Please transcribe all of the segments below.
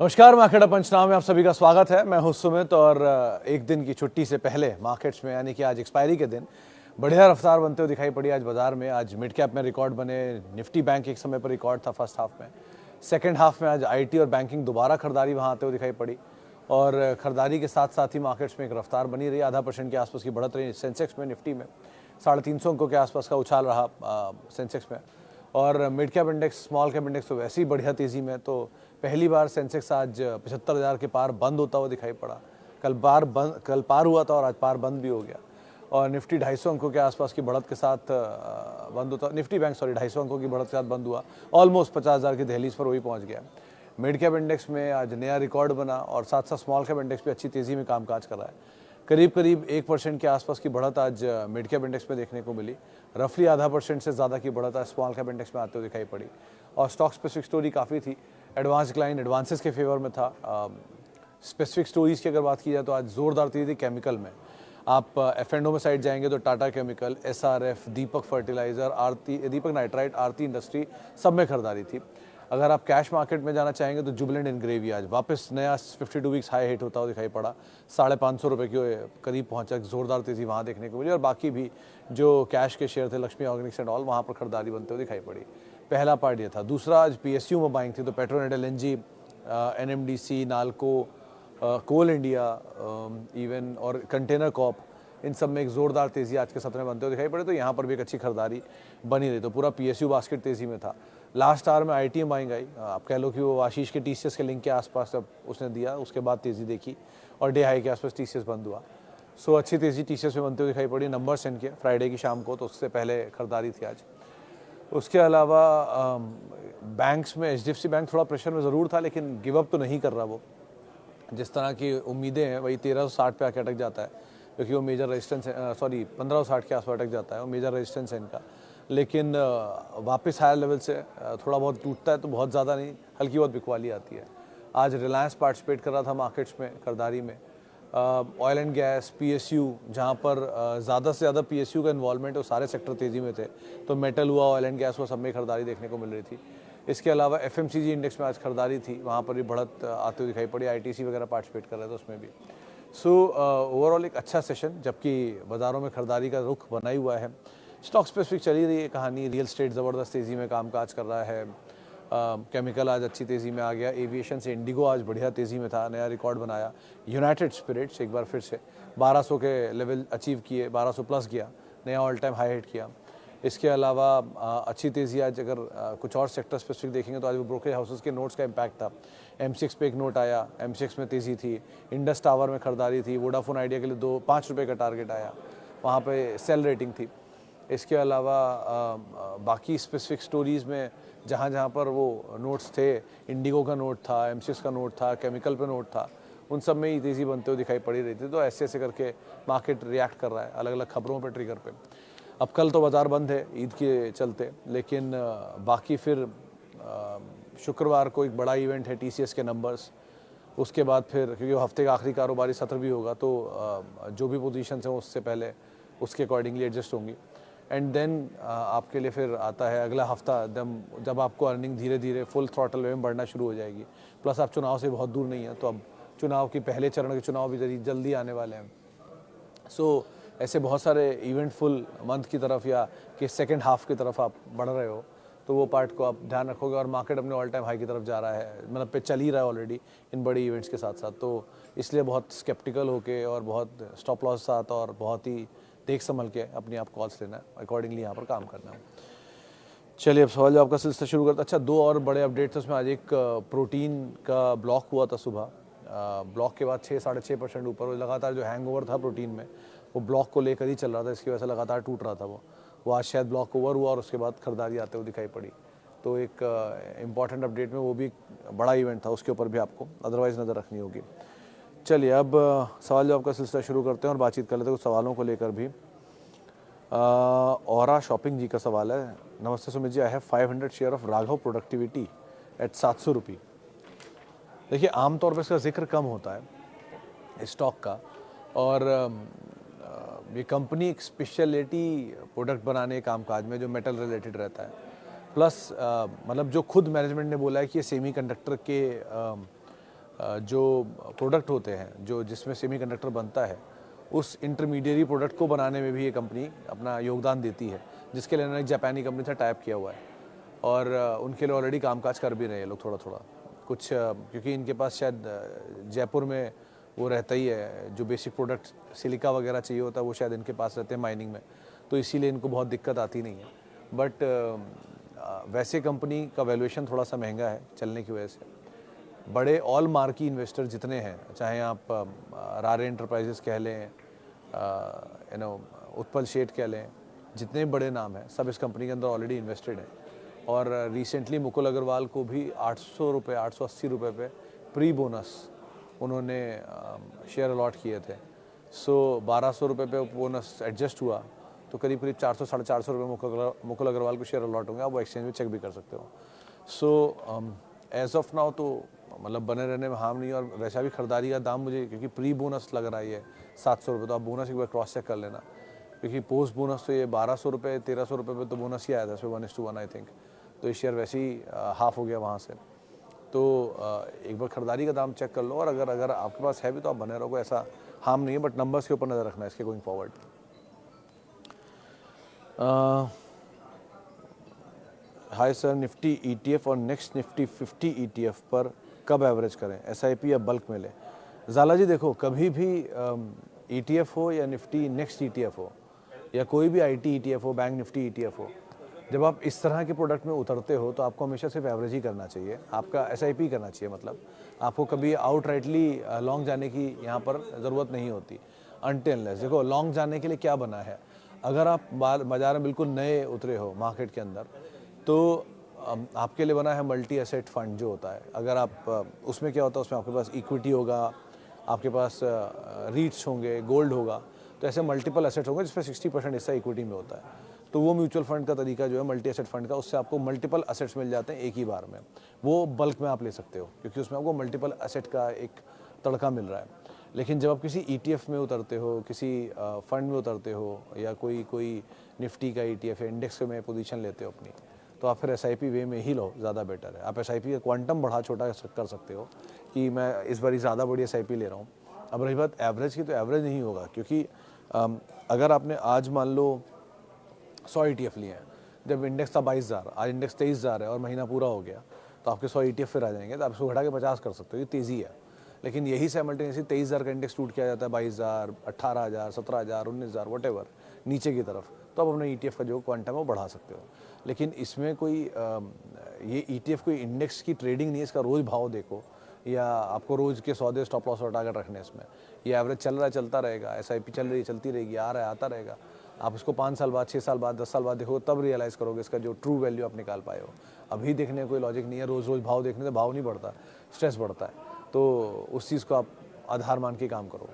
नमस्कार, मार्केट पंचनामे में आप सभी का स्वागत है। मैं हूं सुमित और एक दिन की छुट्टी से पहले मार्केट्स में यानी कि आज एक्सपायरी के दिन बढ़िया रफ्तार बनते हुए दिखाई पड़ी आज बाजार में। आज मिड कैप में रिकॉर्ड बने, निफ्टी बैंक एक समय पर रिकॉर्ड था फर्स्ट हाफ में। सेकंड हाफ में आज आईटी और बैंकिंग दोबारा खरीदारी वहां आते हुए दिखाई पड़ी और खरीदारी के साथ साथ ही मार्केट्स में एक रफ्तार बनी रही। 0.5% के आसपास की बढ़त रही सेंसेक्स में, निफ्टी में 350 अंकों के आसपास का उछाल रहा सेंसेक्स में। और mid cap index, small cap index तो वैसे ही बढ़िया तेज़ी में। तो पहली बार सेंसेक्स आज 75,000 के पार बंद होता हुआ दिखाई पड़ा। कल पार हुआ था और आज पार बंद भी हो गया। और निफ्टी 250 अंकों के आसपास की बढ़त के साथ बंद होता, निफ्टी बैंक 250 अंकों की बढ़त के साथ बंद हुआ। ऑलमोस्ट 50,000 की दहलीज पर वही पहुंच गया। मिड कैप इंडेक्स में आज नया रिकॉर्ड बना और साथ साथ स्मॉल कैप इंडेक्स भी अच्छी तेज़ी में कामकाज कर रहा है। करीब 1% के आसपास की बढ़त आज मिड कैप इंडेक्स में देखने को मिली। रफली 0.5% से ज़्यादा की बढ़त आज स्मॉल कैप इंडेक्स में आते हुए दिखाई पड़ी। और स्टॉक स्पेसिफिक स्टोरी काफ़ी थी। एडवांस क्लाइंट एडवांसेस के फेवर में था। स्पेसिफिक स्टोरीज़ की अगर बात की जाए तो आज ज़ोरदार तेज़ी थी केमिकल में। आप F&O में साइड जाएंगे तो टाटा केमिकल, SRF, दीपक फर्टिलाइज़र, दीपक नाइट्राइट, आरती इंडस्ट्री, सब में खरीदारी थी। अगर आप कैश मार्केट में जाना चाहेंगे तो जुबिलेंट इनग्रेवी आज वापस नया 52 वीक्स हाई हिट होता हुआ दिखाई पड़ा। 550 रुपये के करीब पहुंचा, जोरदार तेज़ी वहां देखने को मिली। और बाकी भी जो कैश के शेयर थे, लक्ष्मी ऑर्गेनिक्स एंड ऑल, वहां पर खरीदारी बनते हुए दिखाई पड़ी। पहला पार्ट ये था। दूसरा, आज PSU में बाइंग थी तो पेट्रोनेट, LNG, NMDC, नाल्को, कोल इंडिया, इवन और कंटेनर कॉप, इन सब में एक ज़ोरदार तेज़ी आज के सत्र में बनते हुए दिखाई पड़े। तो यहाँ पर भी एक अच्छी खरीदारी बनी रही। तो पूरा PSU बास्केट तेज़ी में था। लास्ट आवर में ITM बाइंग आई। आप कह लो कि वो आशीष के TCS के लिंक के आसपास जब उसने दिया, उसके बाद तेज़ी देखी और डे हाई के आसपास TCS बंद हुआ। सो अच्छी तेज़ी TCS में बनते हुए दिखाई पड़ी। नंबर्स इनके फ्राइडे की शाम को, तो उससे पहले खरीदारी थी आज। उसके अलावा बैंक्स में HDFC बैंक थोड़ा प्रेशर में ज़रूर था, लेकिन गिव अप तो नहीं कर रहा वो। जिस तरह की उम्मीदें हैं वही 1360 पे आके अटक जाता है, क्योंकि वो मेजर रेजिस्टेंस है। 1560 के आसपास अटक जाता है, वो मेजर रेजिस्टेंस है इनका। लेकिन वापस हायर लेवल से थोड़ा बहुत टूटता है तो बहुत ज़्यादा नहीं, हल्की बहुत बिकवाली आती है। आज रिलायंस पार्टिसिपेट कर रहा था मार्केट्स में खरीदारी में। ऑयल एंड गैस, PSU, जहाँ पर ज़्यादा से ज़्यादा PSU का इन्वॉल्वमेंट है, वो सारे सेक्टर तेज़ी में थे। तो मेटल हुआ, ऑयल एंड गैस हुआ, सब में खरीदारी देखने को मिल रही थी। इसके अलावा FMCG इंडेक्स में आज खरीदारी थी, वहाँ पर भी बढ़त आते हुए दिखाई पड़ी। ITC वगैरह पार्टिसिपेट कर रहे थे उसमें भी। सो ओवरऑल एक अच्छा सेशन, जबकि बाज़ारों में खरीदारी का रुख बना ही हुआ है। स्टॉक स्पेसिफिक चली रही है कहानी। रियल एस्टेट ज़बरदस्त तेज़ी में कामकाज कर रहा है। केमिकल आज अच्छी तेज़ी में आ गया। एविएशन से इंडिगो आज बढ़िया तेज़ी में था, नया रिकॉर्ड बनाया। यूनाइटेड स्पिरिट्स एक बार फिर से 1200 के लेवल अचीव किए, 1200 प्लस गया, नया ऑल टाइम हाई हिट किया। इसके अलावा अच्छी तेज़ी आज अगर कुछ और सेक्टर स्पेसिफिक देखेंगे तो आज वो ब्रोकरेज हाउसेस के नोट्स का इम्पैक्ट था। M6 पे एक नोट आया, M6 में तेज़ी थी। इंडस टावर में खरीदारी थी। वोडाफोन आइडिया के लिए 5 रुपये का टारगेट आया, वहाँ पे सेल रेटिंग थी। इसके अलावा बाकी स्पेसिफिक स्टोरीज़ में जहाँ जहाँ पर वो नोट्स थे, इंडिगो का नोट था, M6 का नोट था, केमिकल पे नोट था, उन सब में ही तेज़ी बनते हुए दिखाई पड़ी रही थी। तो ऐसे ऐसे करके मार्केट रिएक्ट कर रहा है अलग अलग खबरों पे, ट्रिगर पे। अब कल तो बाज़ार बंद है ईद के चलते, लेकिन बाकी फिर शुक्रवार को एक बड़ा इवेंट है, TCS के नंबर्स। उसके बाद फिर, क्योंकि हफ्ते का आखिरी कारोबारी सत्र भी होगा, तो जो भी पोजीशंस हैं उससे पहले उसके अकॉर्डिंगली एडजस्ट होंगी। एंड देन आपके लिए फिर आता है अगला हफ्ता, जब आपको अर्निंग धीरे धीरे फुल थ्रॉटल वे में बढ़ना शुरू हो जाएगी। प्लस आप चुनाव से बहुत दूर नहीं है, तो अब चुनाव की पहले चरण के चुनाव भी जल्दी आने वाले हैं। सो ऐसे बहुत सारे इवेंटफुल मंथ की तरफ या कि सेकंड हाफ की तरफ आप बढ़ रहे हो, तो वो पार्ट को आप ध्यान रखोगे। और मार्केट अपने ऑल टाइम हाई की तरफ जा रहा है, मतलब पे चल ही रहा है ऑलरेडी इन बड़ी इवेंट्स के साथ साथ। तो इसलिए बहुत स्केप्टिकल होके और बहुत स्टॉप लॉस साथ और बहुत ही देख संभल के अपनी आप कॉल्स लेना है, अकॉर्डिंगली यहाँ पर काम करना है। चलिए अब सवाल जवाब का सिलसिला शुरू करते हैं। अच्छा, 2 और बड़े अपडेट्स थे उसमें। आज एक प्रोटीन का ब्लॉक हुआ था सुबह। ब्लॉक के बाद 6-6.5% ऊपर लगातार जो हैंगओवर था प्रोटीन में, वो ब्लॉक को लेकर ही चल रहा था। इसकी वजह से लगातार टूट रहा था वो आज शायद ब्लॉक ओवर हुआ और उसके बाद खरीदारी आते हुए दिखाई पड़ी। तो एक इम्पॉर्टेंट अपडेट में वो भी बड़ा इवेंट था, उसके ऊपर भी आपको अदरवाइज़ नज़र रखनी होगी। चलिए अब सवाल जवाब का सिलसिला शुरू करते हैं और बातचीत कर लेते हैं कुछ सवालों को लेकर भी। औरा शॉपिंग जी का सवाल है। नमस्ते Sumit ji, I have 500 share of Raghav productivity at 700 रुपये। देखिए, आमतौर पर इसका जिक्र कम होता है स्टॉक का, और ये कंपनी एक स्पेशलिटी प्रोडक्ट बनाने कामकाज में जो मेटल रिलेटेड रहता है। प्लस मतलब जो खुद मैनेजमेंट ने बोला है कि ये सेमीकंडक्टर के जो प्रोडक्ट होते हैं जो जिसमें सेमीकंडक्टर बनता है, उस इंटरमीडिएरी प्रोडक्ट को बनाने में भी ये कंपनी अपना योगदान देती है, जिसके लिए उन्होंने एक जापानी कंपनी से टाइप किया हुआ है और उनके लिए ऑलरेडी कामकाज कर भी रहे हैं लोग थोड़ा थोड़ा कुछ, क्योंकि इनके पास शायद जयपुर में वो रहता ही है, जो बेसिक प्रोडक्ट सिलिका वगैरह चाहिए होता है वो शायद इनके पास रहते हैं माइनिंग में, तो इसीलिए इनको बहुत दिक्कत आती नहीं है। बट वैसे कंपनी का वैल्यूएशन थोड़ा सा महंगा है चलने की वजह से। बड़े ऑल मार्की इन्वेस्टर जितने हैं, चाहे आप रारे एंटरप्राइजेस कह लें, उत्पल शेठ कह लें, जितने बड़े नाम हैं सब इस कंपनी के अंदर ऑलरेडी इन्वेस्टेड हैं। और रिसेंटली मुकुल अग्रवाल को भी 800 रुपये 880 रुपये पे प्री बोनस उन्होंने शेयर अलॉट किए थे। सो 1200 रुपये पे बोनस एडजस्ट हुआ तो करीब करीब 400 साढ़े 400 रुपये मुकुल अग्रवाल को शेयर अलॉट होंगे, आप वो एक्सचेंज में चेक भी कर सकते हो। सो एज ऑफ नाउ तो मतलब बने रहने में हार्म नहीं है। और वैसा भी खरीदारी का दाम मुझे, क्योंकि प्री बोनस लग रहा है 700 रुपये, तो आप बोनस एक बार क्रॉस चेक कर लेना, क्योंकि पोस्ट बोनस तो ये 1200 रुपये 1300 रुपये पे तो बोनस ही आया था, इसमें 1:1 आई थिंक, तो इस शेयर वैसे ही हाफ हो गया वहाँ से। तो एक बार खरीदारी का दाम चेक कर लो, और अगर आपके पास है भी तो आप बने रहो, ऐसा हार्म नहीं है, बट नंबर्स के ऊपर नज़र रखना है इसके going forward. Hi sir, Nifty ETF और नेक्स्ट निफ्टी 50 ETF पर कब एवरेज करें, SIP या बल्क में लें? ज़ाला जी देखो, कभी भी ETF हो या निफ्टी नेक्स्ट ETF हो या कोई भी IT ETF हो, बैंक निफ्टी ETF हो, जब आप इस तरह के प्रोडक्ट में उतरते हो तो आपको हमेशा सिर्फ एवरेज ही करना चाहिए, आपका SIP करना चाहिए। मतलब आपको कभी आउटराइटली लॉन्ग जाने की यहाँ पर ज़रूरत नहीं होती अनटिल अनलेस। देखो, लॉन्ग जाने के लिए क्या बना है, अगर आप बाज़ार में बिल्कुल नए उतरे हो मार्केट के अंदर, तो आपके लिए बना है मल्टी एसेट फंड जो होता है। अगर आप उसमें क्या होता है, उसमें आपके पास इक्विटी होगा, आपके पास रीट्स होंगे, गोल्ड होगा, तो ऐसे मल्टीपल एसेट्स होंगे जिसमें 60% हिस्सा इक्विटी में होता है। तो वो म्यूचुअल फंड का तरीका जो है मल्टी एसेट फंड का, उससे आपको मल्टीपल एसेट्स मिल जाते हैं एक ही बार में, वो बल्क में आप ले सकते हो क्योंकि उसमें आपको मल्टीपल एसेट का एक तड़का मिल रहा है। लेकिन जब आप किसी ETF में उतरते हो, किसी फंड में उतरते हो, या कोई निफ्टी का ETF या इंडेक्स में पोजीशन लेते हो अपनी, तो आप फिर SIP वे में ही लो, ज़्यादा बेटर है। आप SIP का क्वांटम बढ़ा छोटा कर सकते हो कि मैं इस बार ज़्यादा बड़ी SIP ले रहा हूँ। अब रही बात एवरेज की, तो एवरेज नहीं होगा, क्योंकि अगर आपने आज मान लो 100 ETF लिए हैं, जब इंडेक्स था 22,000, आज इंडेक्स 23,000 है और महीना पूरा हो गया, तो आपके 100 ETF फिर आ जाएंगे, तो आप इसको घटा के 50 कर सकते हो, ये तेज़ी है। लेकिन यही साइमल्टेनियसली 23,000 का इंडेक्स टूट किया जाता है 22,000, 18,000, 17,000, 19,000 वटेवर नीचे की तरफ, तो आप अपने ETF का जो क्वांटम है वो बढ़ा सकते हो। लेकिन इसमें कोई ये ETF कोई इंडेक्स की ट्रेडिंग नहीं है, इसका रोज़ भाव देखो, या आपको रोज़ के सौदे स्टॉप लॉस और टारगेट रखने इसमें। ये एवरेज चल रहा है, चलता रहेगा, SIP चल रही है, चलती रहेगी, आ रहा है, आता रहेगा। आप इसको 5 साल बाद, 6 साल बाद, 10 साल बाद देखोगे, तब रियलाइज़ करोगे इसका जो ट्रू वैल्यू आप निकाल पाए हो। अभी देखने का कोई लॉजिक नहीं है, रोज़ रोज़ भाव देखने से भाव नहीं बढ़ता, स्ट्रेस बढ़ता है। तो उस चीज़ को आप आधार मान के काम करो।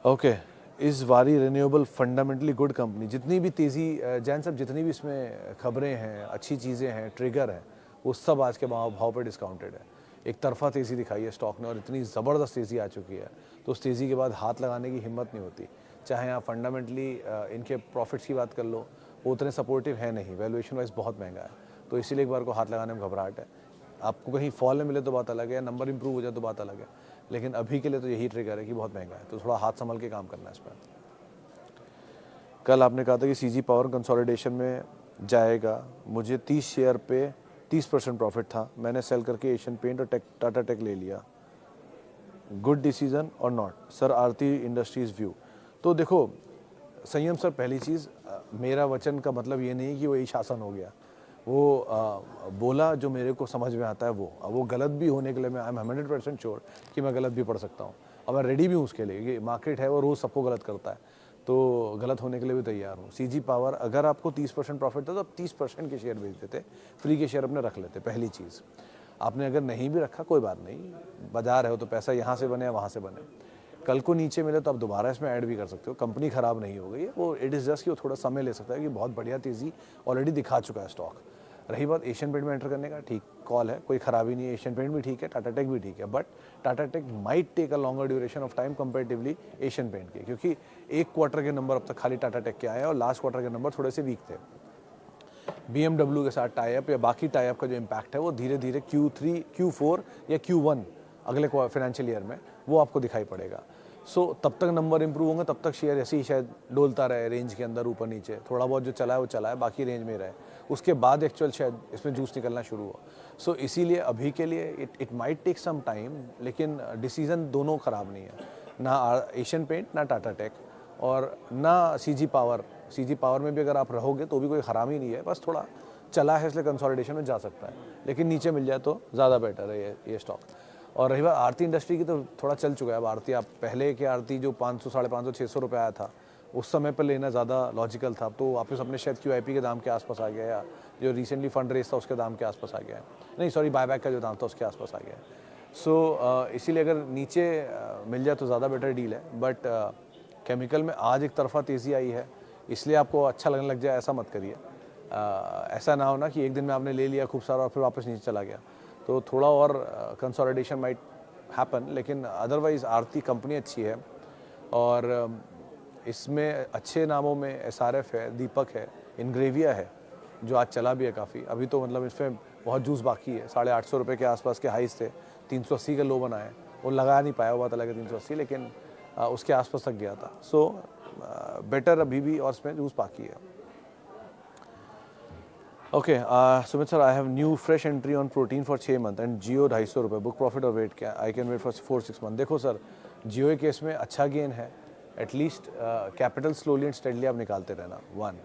ओके, इस वारी रिन्यूएबल फंडामेंटली गुड कंपनी? जितनी भी तेज़ी जैन साहब, जितनी भी इसमें खबरें हैं, अच्छी चीज़ें हैं, ट्रिगर हैं, वो सब आज के भाव पे डिस्काउंटेड है। एक तरफा तेज़ी दिखाई है स्टॉक ने, और इतनी ज़बरदस्त तेज़ी आ चुकी है, तो उस तेज़ी के बाद हाथ लगाने की हिम्मत नहीं होती। चाहे आप फंडामेंटली इनके प्रॉफिट्स की बात कर लो, वो उतने सपोर्टिव है नहीं, वैल्यूएशन वाइज बहुत महंगा है, तो इसीलिए एक बार को हाथ लगाने में घबराहट है। आपको कहीं फॉल में मिले तो बात अलग है, नंबर इंप्रूव हो जाए तो बात अलग है, लेकिन अभी के लिए तो यही ट्रिगर है कि बहुत महंगा है, तो थोड़ा हाथ संभल के काम करना है इस पर। कल आपने कहा था कि CG पावर कंसोलिडेशन में जाएगा, मुझे 30 शेयर पे 30% प्रॉफिट था, मैंने सेल करके एशियन पेंट और टाटा टेक ले लिया, गुड डिसीजन और not? Sir, Aarti industries view. तो देखो संयम सर, पहली चीज़, मेरा वचन का मतलब ये नहीं कि वो यही शासन हो गया, वो बोला जो मेरे को समझ में आता है वो। अब वो गलत भी होने के लिए मैं आई एम 100% श्योर कि मैं गलत भी पढ़ सकता हूँ, और मैं रेडी भी हूँ उसके लिए, कि मार्केट है वो रोज़ सबको गलत करता है, तो गलत होने के लिए भी तैयार हूँ। CG पावर, अगर आपको 30% प्रॉफिट था तो आप 30% के शेयर बेच देते, फ्री के शेयर अपने रख लेते। पहली चीज़, आपने अगर नहीं भी रखा कोई बात नहीं, बाजार है वो, तो पैसा यहाँ से बने या वहाँ से बने, कल को नीचे मिले तो आप दोबारा इसमें ऐड भी कर सकते हो, कंपनी ख़राब नहीं हो गई है वो। इट इज़ जस्ट कि वो थोड़ा समय ले सकता है, कि बहुत बढ़िया तेज़ी ऑलरेडी दिखा चुका है स्टॉक। रही बात एशियन पेंट में एंटर करने का, ठीक कॉल है, कोई ख़राबी नहीं है, एशियन पेंट भी ठीक है, टाटा टेक भी ठीक है, but Tata Tech might take a longer duration of time comparatively Asian Paint के, क्योंकि एक क्वार्टर के नंबर अब तक खाली टाटा टेक के आए हैं और लास्ट क्वार्टर के नंबर थोड़े से वीक थे। BMW के साथ टाई अप या बाकी टाई अप का जो इम्पैक्ट है वो धीरे धीरे Q3, Q4 या Q1 अगले फाइनेंशियल ईयर में वो आपको दिखाई पड़ेगा। सो तब तक नंबर इंप्रूव होंगे, तब तक शेयर ऐसे ही शायद डोलता रहे रेंज के अंदर, ऊपर नीचे थोड़ा बहुत जो चला है वो चला है, बाकी रेंज में रहे, उसके बाद एक्चुअल शायद इसमें जूस निकलना शुरू हो। सो इसीलिए अभी के लिए it might take some time, लेकिन डिसीजन दोनों ख़राब नहीं है, ना एशियन पेंट ना टाटा टेक और ना सीजी पावर। सीजी पावर में भी अगर आप रहोगे तो भी कोई ख़राब ही नहीं है, बस थोड़ा चला है इसलिए कंसोलिडेशन में जा सकता है, लेकिन नीचे मिल जाए तो ज़्यादा बेटर है ये स्टॉक। और रही बात आरती इंडस्ट्री की, तो थोड़ा चल चुका है अब आरती। आप पहले के आरती जो 500, 550, 600 रुपये आया था उस समय पर लेना ज़्यादा लॉजिकल था, तो वापस अपने शायद QIP के दाम के आसपास आ गया, या जो रिसेंटली फंड रेस था उसके दाम के आसपास आ गया है, नहीं सॉरी बायबैक का जो दाम था उसके आसपास आ गया है। सो इसीलिए अगर नीचे मिल जाए तो ज़्यादा बेटर डील है। बट केमिकल में आज एक तरफा तेज़ी आई है, इसलिए आपको अच्छा लगने लग जाए ऐसा मत करिए। ऐसा ना हो ना कि एक दिन में आपने ले लिया खूब सारा और फिर वापस नीचे चला गया, तो थोड़ा और कंसोलिडेशन माइट हैपन। लेकिन अदरवाइज़ आरती कंपनी अच्छी है और इसमें अच्छे नामों में SRF है, दीपक है, इनग्रेविया है जो आज चला भी है काफ़ी। अभी तो मतलब इसमें बहुत जूस बाकी है, 850 रुपये के आसपास के हाइस थे, 380 के लो बनाए, वो लगा नहीं पाया, वो बात अलग है 380, लेकिन उसके आसपास तक गया था। सो बेटर अभी भी और इसमें जूस बाकी है। Okay Sumit sir, I have new fresh entry on protein for 6 month and Jio 250 रुपये, बुक प्रॉफिट और वेट क्या, I can wait for 4-6 month. देखो सर, जियो के केस में अच्छा गेन है, at least capital slowly and steadily आप निकालते रहना। वन,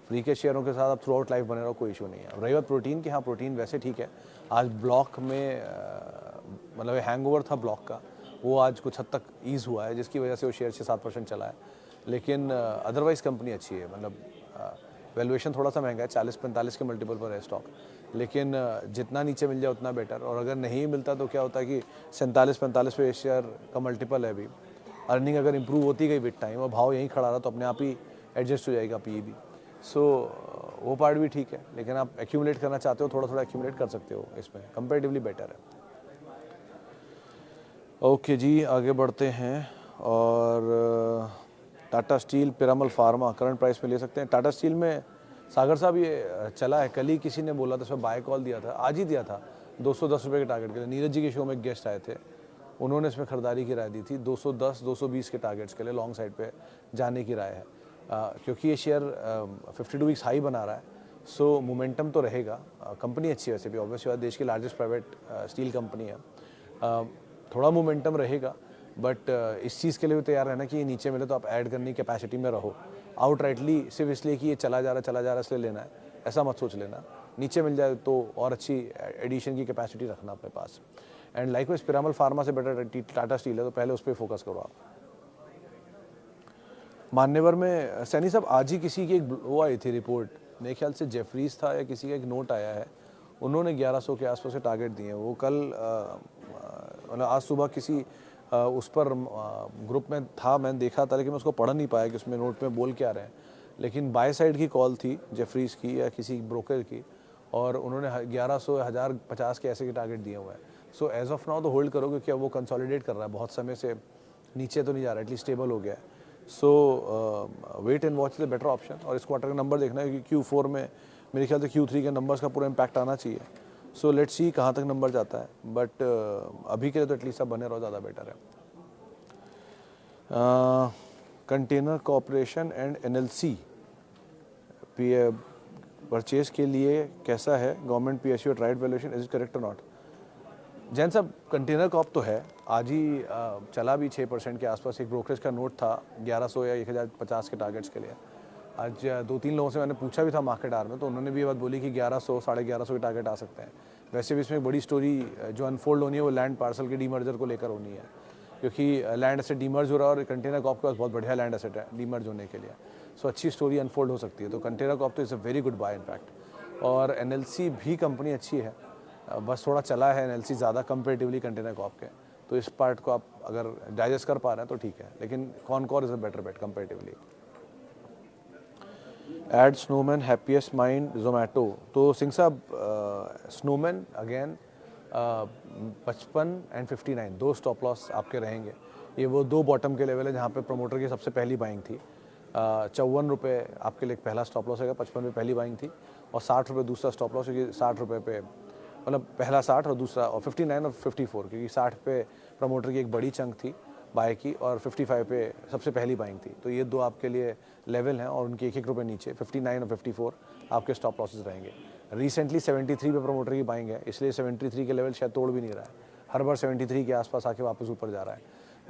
फ्री के शेयरों के साथ आप थ्रू आउट लाइफ बने रहो, कोई इशू नहीं है। रही बात प्रोटीन की, हाँ प्रोटीन वैसे ठीक है, आज ब्लॉक में मतलब हैंगओवर था ब्लॉक का, वो आज कुछ हद तक ईज़ हुआ है, जिसकी वजह से वो शेयर 6-7% चला है, लेकिन अदरवाइज़ कंपनी अच्छी है। मतलब वैल्यूएशन थोड़ा सा महंगा है, 40-45 के मल्टीपल पर है स्टॉक, लेकिन जितना नीचे मिल जाए उतना बेटर। और अगर नहीं मिलता तो क्या होता है कि 47-45 पे शेयर का मल्टीपल है अभी, अर्निंग अगर इंप्रूव होती गई विद टाइम और भाव यहीं खड़ा रहा तो अपने आप ही एडजस्ट हो जाएगा PE भी। सो वो पार्ट भी ठीक है, लेकिन आप एक्यूमुलेट करना चाहते हो, थोड़ा थोड़ा एक्यूमुलेट कर सकते हो, इसमें कंपेरेटिवली बेटर है। ओके जी, आगे बढ़ते हैं। और Tata steel, Piramal pharma current price में ले सकते हैं। टाटा स्टील में सागर साहब ये चला है, कल ही किसी ने बोला था, इसमें बाय कॉल दिया था, आज ही दिया था 210 रुपये के टारगेट के लिए। नीरज जी के शो में एक गेस्ट आए थे, उन्होंने इसमें खरीदारी की राय दी थी 210-220 के टारगेट्स के लिए लॉन्ग साइड पे जाने की राय है, क्योंकि ये शेयर 52 वीक्स हाई बना रहा है। सो मोमेंटम तो रहेगा, कंपनी अच्छी है वैसे भी, ऑब्वियसली देश की लार्जेस्ट प्राइवेट स्टील कंपनी है, थोड़ा मोमेंटम रहेगा। बट इस चीज़ के लिए भी तैयार रहना कि ये नीचे मिले तो आप ऐड करने की कैपेसिटी में रहो। आउटराइटली सिर्फ इसलिए कि ये चला जा रहा है इसलिए लेना है, ऐसा मत सोच लेना। नीचे मिल जाए तो और अच्छी एडिशन की कैपेसिटी रखना अपने पास। एंड लाइकवाइज पिरामल फार्मा से बेटर टाटा स्टील है, तो पहले उस पर फोकस करो आप। मान्यवर में सैनी साहब, आज ही किसी की एक वो आई थी रिपोर्ट, मेरे ख्याल से जेफरीज था या किसी का एक नोट आया है, उन्होंने 1100 के आसपास से टारगेट दिए हैं। वो कल मतलब आज सुबह किसी उस पर ग्रुप में था, मैंने देखा था, लेकिन मैं उसको पढ़ नहीं पाया कि उसमें नोट में बोल क्या रहे हैं, लेकिन बाय साइड की कॉल थी जेफरीज की या किसी ब्रोकर की, और उन्होंने 1100, 1050 के ऐसे के टारगेट दिए हुए हैं। सो एज ऑफ नाउ तो होल्ड करो, क्योंकि अब वो कंसोलिडेट कर रहा है, बहुत समय से नीचे तो नहीं जा रहा, एटलीस्ट स्टेबल हो गया है। So wait and watch is the better option. और इस क्वार्टर का नंबर देखना है, क्योंकि Q4 में मेरे ख्याल से Q3 के नंबर्स का पूरा इम्पैक्ट आना चाहिए। सो लेट्स सी कहाँ तक नंबर जाता है, बट अभी के लिए तो एटलीस्ट आप बने रहो, ज़्यादा बेटर है। Container Corporation and NLC purchase के लिए कैसा है government PSU at right valuation, is it correct और नॉट? जैन साहब, कंटेनर कॉप तो है, आज ही चला भी 6% के आसपास। एक ब्रोकरेज का नोट था 1100 या 1050 के टारगेट्स के लिए। आज 2-3 लोगों से मैंने पूछा भी था मार्केट आवर में, तो उन्होंने भी ये बात बोली कि 1100, 1150 के टारगेट आ सकते हैं। वैसे भी इसमें एक बड़ी स्टोरी जो अनफोल्ड होनी है वो लैंड पार्सल के डीमर्जर को लेकर होनी है, क्योंकि लैंड एसेट डीमर्ज हो रहा है और कंटेनर कॉप के पास बहुत बढ़िया लैंड एसेट है डीमर्ज होने के लिए। सो अच्छी स्टोरी अनफोल्ड हो सकती है, तो कंटेनर कॉप तो is a very good buy in fact. और NLC भी कंपनी अच्छी है, बस थोड़ा चला है NLC ज़्यादा कंपेरेटिवली कंटेनर कॉप के, तो इस पार्ट को आप अगर डाइजेस्ट कर पा रहे हैं तो ठीक है, लेकिन Concor is a better bet comparatively. Add Snowman, Happiest Mind, Zomato. तो सिंह साहब, स्नोमैन अगेन 55 एंड 59 दो स्टॉप लॉस आपके रहेंगे। ये वो दो बॉटम के लेवल है जहाँ पे प्रमोटर की सबसे पहली बाइंग थी। ₹54 आपके लिए एक पहला स्टॉप लॉस है, 55 पे पहली बाइंग थी और ₹60 दूसरा स्टॉप लॉस, क्योंकि ₹60 पे मतलब पहला 60 और दूसरा और 59 और 54, क्योंकि 60 पे प्रमोटर की एक बड़ी चंक थी बाय की और 55 पे सबसे पहली बाइंग थी। तो ये दो आपके लिए लेवल हैं और उनके ₹1-1 नीचे 59 और 54 आपके स्टॉप लॉसेस रहेंगे। रिसेंटली 73 पे प्रमोटर की बाइंग है, इसलिए 73 के लेवल शायद तोड़ भी नहीं रहा है, हर बार 73 के आसपास आके वापस ऊपर जा रहा है।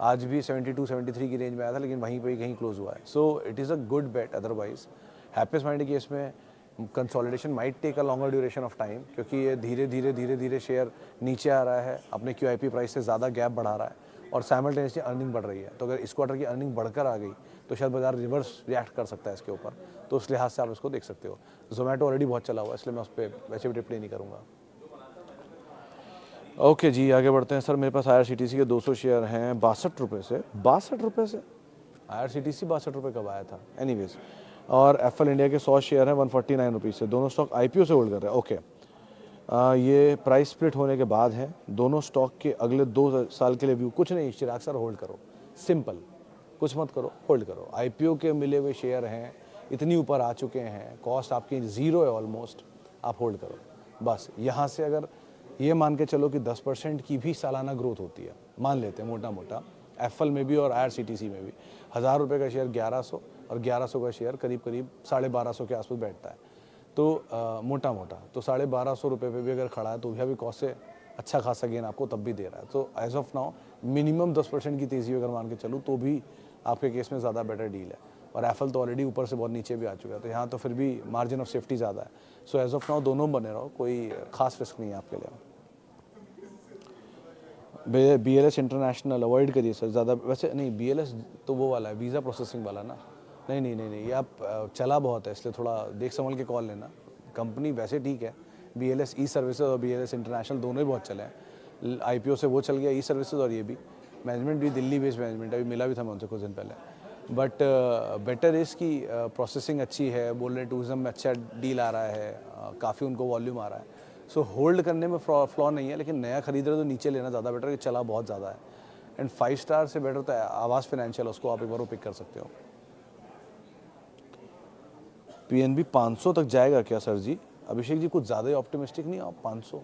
आज भी 72-73 की रेंज में आया था, लेकिन वहीं पे ही कहीं क्लोज हुआ है। So it is a good bet. Otherwise happiest mind case में consolidation might take a longer duration of time, क्योंकि ये धीरे धीरे शेयर नीचे आ रहा है, अपने QIP प्राइस से ज़्यादा गैप बढ़ा रहा है और साइमल्टेनियसली अर्निंग बढ़ रही है। तो अगर इस क्वार्टर की अर्निंग बढ़कर आ गई तो शायद बाजार रिवर्स रिएक्ट कर सकता है इसके ऊपर, तो उस लिहाज से आप इसको देख सकते हो। जोमेटो ऑलरेडी बहुत चला हुआ है, इसलिए मैं उस पर वैसे भी रिप्लाई नहीं करूँगा। ओके जी, आगे बढ़ते हैं सर। मेरे पास IRCTC के 200 शेयर हैं ₹62 से। ₹62 से IRCTC ₹62 कब आया था? एनीवेज, और एफएल इंडिया के 100 शेयर हैं ₹149 से। दोनों स्टॉक IPO से होल्ड कर रहे हैं। ओके, ये प्राइस स्प्लिट होने के बाद है। दोनों स्टॉक के अगले 2 साल के लिए व्यू कुछ नहीं, चिराग सर होल्ड करो, सिंपल, कुछ मत करो, होल्ड करो। IPO के मिले हुए शेयर हैं, इतनी ऊपर आ चुके हैं, कॉस्ट आपकी 0 है ऑलमोस्ट, आप होल्ड करो बस। यहाँ से अगर ये मान के चलो कि 10% की भी सालाना ग्रोथ होती है, मान लेते हैं मोटा मोटा, एफएल में भी और IRCTC में भी ₹1000 का शेयर 1100 और 1100 का शेयर करीब करीब 1250 के आसपास बैठता है। तो मोटा मोटा तो ₹1250 पे भी अगर खड़ा है तो भी अभी कॉस्ट से अच्छा खासा गेन आपको तब भी दे रहा है। तो एज ऑफ नाउ मिनिमम 10% की तेज़ी अगर मान के चलूँ तो भी आपके केस में ज़्यादा बेटर डील है। और एफएल तो ऑलरेडी ऊपर से बहुत नीचे भी आ चुका है, तो यहाँ तो फिर भी मार्जिन ऑफ सेफ्टी ज़्यादा है। सो एज ऑफ नाउ दोनों बने रहो, कोई खास रिस्क नहीं है आपके लिए। BLS इंटरनेशनल अवॉइड करिए सर ज़्यादा। वैसे नहीं, BLS तो वो वाला है, वीज़ा प्रोसेसिंग वाला ना। नहीं नहीं नहीं नहीं, ये आप चला बहुत है, इसलिए थोड़ा देख संभल के कॉल लेना। कंपनी वैसे ठीक है, BLS ई सर्विसेज और BLS इंटरनेशनल दोनों ही बहुत चले हैं। IPO से वो चल गया ई सर्विसेज, और ये भी मैनेजमेंट भी दिल्ली बेस्ड मैनेजमेंट, अभी मिला भी था मैं उनसे कुछ दिन पहले। बट बेटर इज़ की प्रोसेसिंग अच्छी है, बोल रहे टूरिज्म में अच्छा डील आ रहा है, काफ़ी उनको वॉल्यूम आ रहा है। सो होल्ड करने में फ्लॉ नहीं है, लेकिन नया खरीद रहे तो नीचे लेना ज़्यादा बेटर है, चला बहुत ज़्यादा है। एंड 5 स्टार से बेटर तो आवास फाइनेंशियल, उसको आप एक बार वो पिक कर सकते हो। PNB 500 तक जाएगा क्या सर जी? अभिषेक जी कुछ ज़्यादा ही ऑप्टिमिस्टिक नहीं आप? 500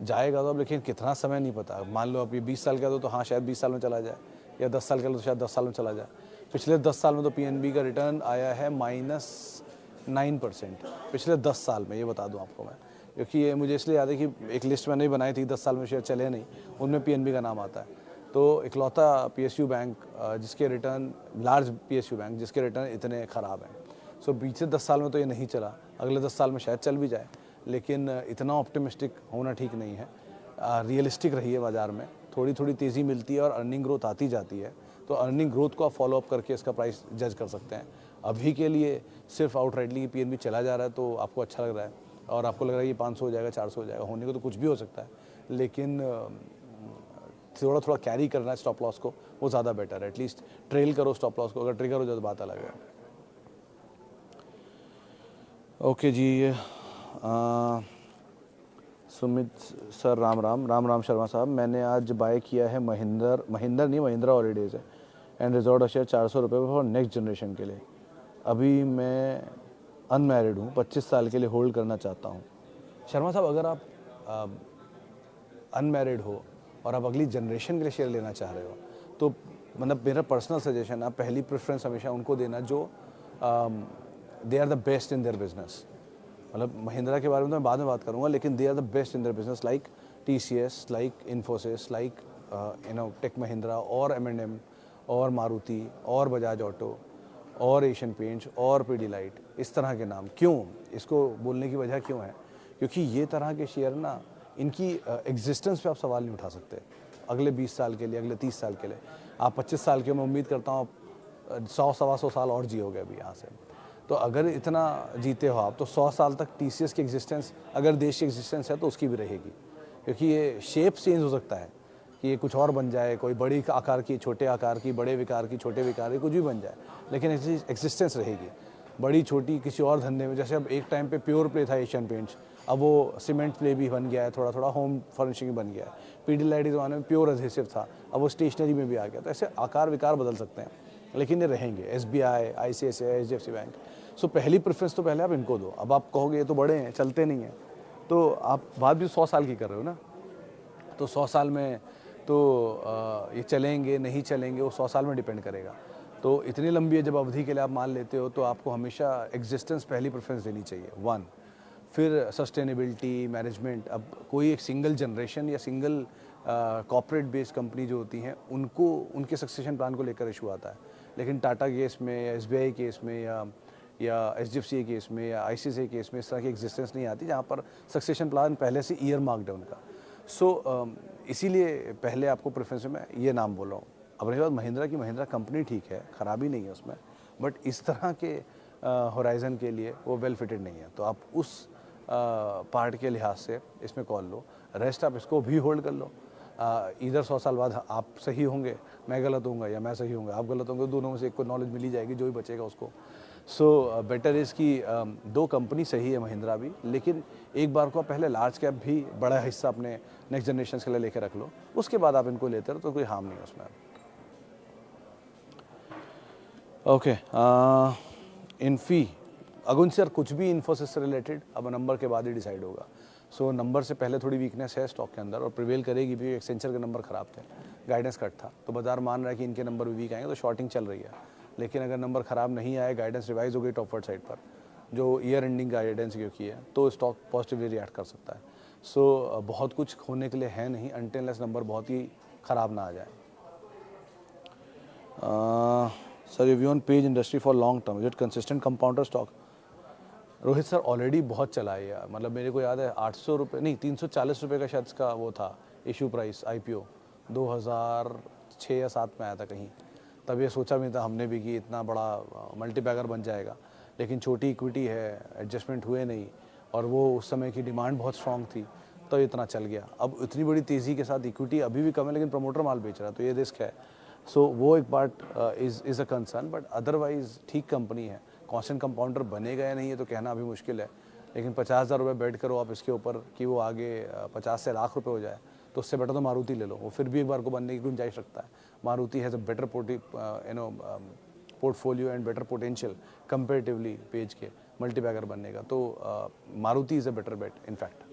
जाएगा तो अब, लेकिन कितना समय नहीं पता। मान लो आप ये 20 साल का तो हाँ शायद 20 साल में चला जाए, या 10 साल का तो शायद 10 साल में चला जाए। पिछले 10 साल में तो PNB का रिटर्न आया है -9%, पिछले 10 साल में, ये बता दूं आपको मैं, क्योंकि ये मुझे इसलिए याद है कि एक लिस्ट मैंने भी बनाई थी 10 साल में शेयर चले नहीं, उनमें PNB का नाम आता है। तो इकलौता PSU बैंक जिसके रिटर्न, लार्ज PSU बैंक जिसके रिटर्न इतने ख़राब हैं। सो पिछले 10 साल में तो ये नहीं चला, अगले 10 साल में शायद चल भी जाए, लेकिन इतना ऑप्टिमिस्टिक होना ठीक नहीं है। रियलिस्टिक रही है बाज़ार में, थोड़ी थोड़ी तेज़ी मिलती है और अर्निंग ग्रोथ आती जाती है, तो अर्निंग ग्रोथ को आप फॉलो अप करके इसका प्राइस जज कर सकते हैं। अभी के लिए सिर्फ आउटराइटली PNB चला जा रहा है तो आपको अच्छा लग रहा है और आपको लग रहा है ये 500 हो जाएगा, 400 हो जाएगा, होने को तो कुछ भी हो सकता है, लेकिन थोड़ा थोड़ा कैरी करना है स्टॉप लॉस को, वो ज़्यादा बेटर है। एटलीस्ट ट्रेल करो स्टॉप लॉस को, अगर ट्रिगर हो जाए तो बात अलग है। ओके जी, सुमित सर राम राम शर्मा साहब, मैंने आज बाय किया है महिंद्रा हॉलीडेज़ है and resort share ₹400 for next generation के लिए। अभी मैं अनमैरिड हूँ, 25 साल के लिए होल्ड करना चाहता हूँ। शर्मा साहब, अगर आप अनमैरिड हो और आप अगली जनरेशन के लिए शेयर लेना चाह रहे हो, तो मतलब मेरा पर्सनल सजेशन, आप पहली प्रेफरेंस हमेशा उनको देना जो they are the best in their business. मतलब महिंद्रा के बारे में तो मैं बाद में बात करूंगा, लेकिन they are the best in their business, like TCS, like Infosys, like Tech Mahindra और M&M और मारुति और बजाज ऑटो और एशियन पेंट्स और पीडीलाइट, इस तरह के नाम। क्यों इसको बोलने की वजह क्यों है? क्योंकि ये तरह के शेयर ना, इनकी एग्जिस्टेंस पे आप सवाल नहीं उठा सकते अगले 20 साल के लिए, अगले 30 साल के लिए। आप 25 साल के, मैं उम्मीद करता हूँ आप 100-125 साल और जियोगे अभी यहाँ से। तो अगर इतना जीते हो आप, तो 100 साल तक TCS की एग्जिस्टेंस, अगर देश की एग्जिस्टेंस है तो उसकी भी रहेगी, क्योंकि ये शेप चेंज हो सकता है कि ये कुछ और बन जाए, कोई बड़ी आकार की, छोटे आकार की, बड़े विकार की, छोटे विकार की, कुछ भी बन जाए, लेकिन एग्जिस्टेंस रहेगी। बड़ी छोटी किसी और धंधे में, जैसे अब एक टाइम पे प्योर प्ले था एशियन पेंट्स, अब वो सीमेंट प्ले भी बन गया है, थोड़ा थोड़ा होम फर्निशिंग बन गया है। पीडीलाइट के ज़माने में प्योर एडहेसिव था, अब वो स्टेशनरी में भी आ गया। तो ऐसे आकार विकार बदल सकते हैं। लेकिन ये रहेंगे, SBI, ICICI, HDFC बैंक। सो पहली प्रेफरेंस तो पहले आप इनको दो। अब आप कहोगे ये तो बड़े हैं, चलते नहीं हैं, तो आप बात भी 100 साल की कर रहे हो ना, तो 100 साल में तो ये चलेंगे नहीं चलेंगे वो 100 साल में डिपेंड करेगा। तो इतनी लंबी जब अवधि के लिए आप मान लेते हो तो आपको हमेशा एग्जिस्टेंस पहली प्रेफरेंस देनी चाहिए, वन। फिर सस्टेनेबिलिटी, मैनेजमेंट। अब कोई एक सिंगल जनरेशन या सिंगल कॉर्पोरेट बेस्ड कंपनी जो होती हैं उनको उनके सक्सेशन प्लान को लेकर इशू आता है, लेकिन टाटा केस में या SBI केस में या HDFC केस में या ICICI केस में इस तरह की एग्जिस्टेंस नहीं आती जहाँ पर सक्सेशन प्लान पहले से ईयर मार्क्ड है उनका। सो इसीलिए पहले आपको प्रेफरेंस में मैं ये नाम बोल रहा हूँ। अब रही बात महिंद्रा की, महिंद्रा कंपनी ठीक है, खराबी नहीं है उसमें, बट इस तरह के होराइजन के लिए वो वेल फिटेड नहीं है। तो आप उस पार्ट के लिहाज से इसमें कॉल लो, रेस्ट आप इसको भी होल्ड कर लो। इधर 100 साल बाद आप सही होंगे, मैं गलत होऊंगा, या मैं सही होंगे आप गलत होंगे, दोनों में से एक को नॉलेज मिल ही जाएगी, जो भी बचेगा उसको। सो बेटर इज़ कि दो कंपनी सही है महिंद्रा भी, लेकिन एक बार को पहले लार्ज कैप भी बड़ा हिस्सा अपने नेक्स्ट जनरेशन के लिए लेके रख लो, उसके बाद आप इनको लेते रहो तो कोई हार्म नहीं है उसमें। ओके, इन्फी अगुन सर कुछ भी इन्फोसिस से रिलेटेड अब नंबर के बाद ही डिसाइड होगा। सो नंबर से पहले थोड़ी वीकनेस है स्टॉक के अंदर और प्रिवेल करेगी भी। एक्सेंचर के नंबर खराब थे, गाइडेंस कट था, तो बाजार मान रहा है कि इनके नंबर भी वीक आएंगे, तो शॉर्टिंग चल रही है। लेकिन अगर नंबर खराब नहीं आए, गाइडेंस रिवाइज हो गई टॉपवर्ड साइड पर, जो ईयर एंडिंग गाइडेंस की है, तो स्टॉक पॉजिटिवली रिएक्ट कर सकता है। सो बहुत कुछ होने के लिए है नहीं अनटिल नंबर बहुत ही ख़राब ना आ जाए। Sir, you view on page industry for long term, is it consistent compounder stock? Rohit sir already बहुत चला है यार, मतलब मेरे को याद है 800 रुपये नहीं 340 रुपये का शायद इसका वो था इशू प्राइस, IPO 2006 या 7 में आया था कहीं। तब ये सोचा भी था हमने भी कि इतना बड़ा मल्टीबैगर बन जाएगा, लेकिन छोटी इक्विटी है, एडजस्टमेंट हुए नहीं, और वो उस समय की डिमांड बहुत स्ट्रॉन्ग थी, तो इतना चल गया। अब इतनी बड़ी तेज़ी के साथ इक्विटी अभी भी कम है, लेकिन प्रमोटर माल बेच रहा है, तो ये रिस्क है। सो वो एक part is a concern, but otherwise ठीक कंपनी है। कॉन्स्टेंट कंपाउंडर बनेगा या नहीं ये तो कहना अभी मुश्किल है, लेकिन 50,000 रुपये बेट करो आप इसके ऊपर कि वो आगे 50 से लाख रुपए हो जाए, तो उससे बेटर तो मारुति ले लो, वो फिर भी एक बार को बनने की गुंजाइश रखता है। Maruti has a better portfolio and better potential comparatively Page के मल्टीबैगर बनने का, तो Maruti is a better bet in fact.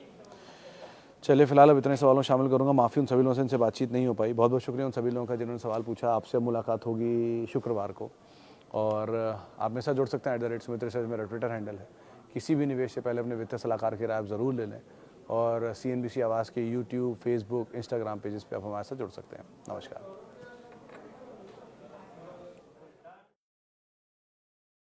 चलिए, फिलहाल अब इतने सवालों शामिल करूंगा, माफ़ी उन सभी लोगों से इनसे बातचीत नहीं हो पाई। बहुत बहुत शुक्रिया उन सभी लोगों का जिन्होंने सवाल पूछा। आपसे मुलाकात होगी शुक्रवार को, और आप मेरे साथ जुड़ सकते हैं @सुमित रिसर्च मेरा ट्विटर हैंडल है। किसी भी निवेश से पहले अपने वित्तीय सलाहकार की राय आप ज़रूर ले लें, और CNBC आवाज़ के YouTube, Facebook, Instagram पेजेस पे आप हमारे साथ जुड़ सकते हैं। नमस्कार।